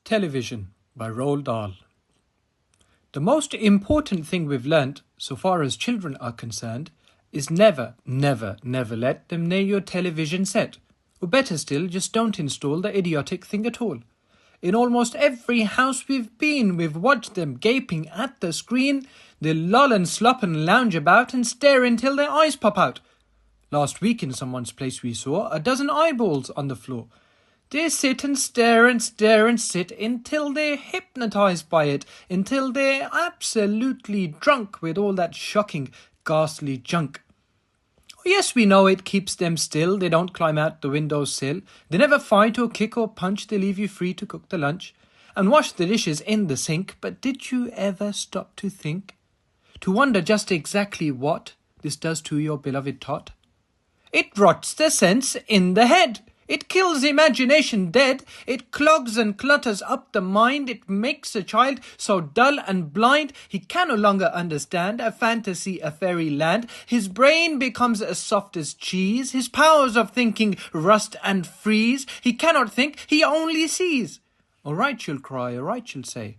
Television by Roald Dahl. The most important thing we've learnt, so far as children are concerned, is never, never, never let them near your television set. Or better still, just don't install the idiotic thing at all. In almost every house we've been, we've watched them gaping at the screen. They'll loll and slop and lounge about and stare until their eyes pop out. Last week in someone's place we saw a dozen eyeballs on the floor. They sit and stare and stare and sit until they're hypnotised by it, until they're absolutely drunk with all that shocking, ghastly junk. Oh, yes, we know it keeps them still. They don't climb out the window sill. They never fight or kick or punch. They leave you free to cook the lunch and wash the dishes in the sink. But did you ever stop to think, to wonder just exactly what this does to your beloved tot? It rots the sense in the head. It kills imagination dead. It clogs and clutters up the mind. It makes a child so dull and blind he can no longer understand a fantasy, a fairy land. His brain becomes as soft as cheese. His powers of thinking rust and freeze. He cannot think, he only sees. All right, you'll cry, all right, you'll say.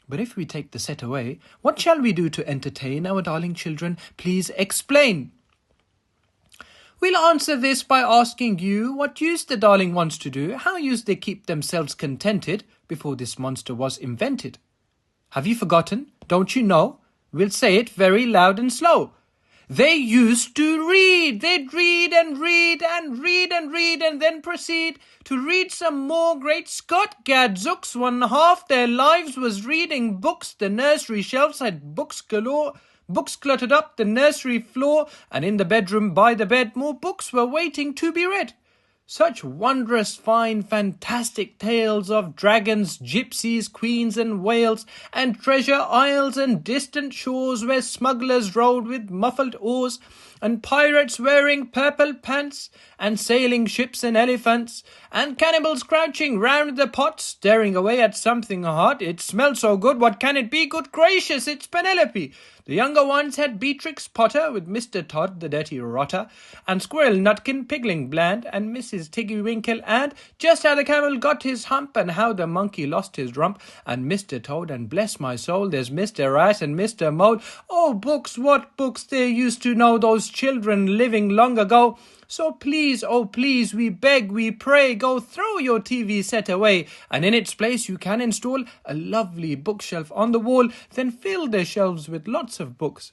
But if we take the set away, what shall we do to entertain our darling children? Please explain. We'll answer this by asking you what use the darling wants to do, how used they keep themselves contented before this monster was invented. Have you forgotten? Don't you know? We'll say it very loud and slow. They used to read. They'd read and read and read and read and then proceed to read some more. Great Scott, gadzooks, one half their lives was reading books. The nursery shelves had books galore. Books cluttered up the nursery floor, and in the bedroom by the bed more books were waiting to be read. Such wondrous, fine, fantastic tales of dragons, gypsies, queens and whales, and treasure isles and distant shores where smugglers rowed with muffled oars, and pirates wearing purple pants, and sailing ships and elephants, and cannibals crouching round the pot, staring away at something hot. It smelled so good, what can it be? Good gracious, it's Penelope! The younger ones had Beatrix Potter with Mr. Todd, the dirty rotter, and Squirrel Nutkin, Pigling Bland, and Mrs. Tiggy Winkle, and just how the camel got his hump, and how the monkey lost his rump, and Mr. Toad, and bless my soul, there's Mr. Rat and Mr. Mole. Oh, books, what books they used to know, those children living long ago. So please, oh please, we beg, we pray, go throw your TV set away, and in its place you can install a lovely bookshelf on the wall, then fill the shelves with lots of books.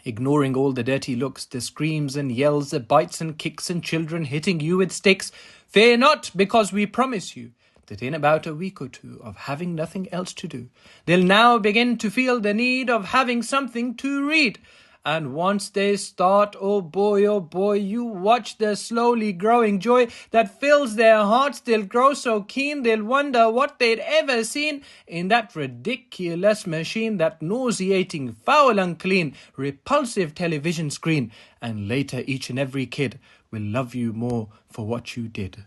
Ignoring all the dirty looks, the screams and yells, the bites and kicks, and children hitting you with sticks, fear not, because we promise you that in about a week or two of having nothing else to do, they'll now begin to feel the need of having something to read. And once they start, oh boy, you watch the slowly growing joy that fills their hearts. They'll grow so keen, they'll wonder what they'd ever seen in that ridiculous machine, that nauseating, foul, unclean, repulsive television screen. And later each and every kid will love you more for what you did.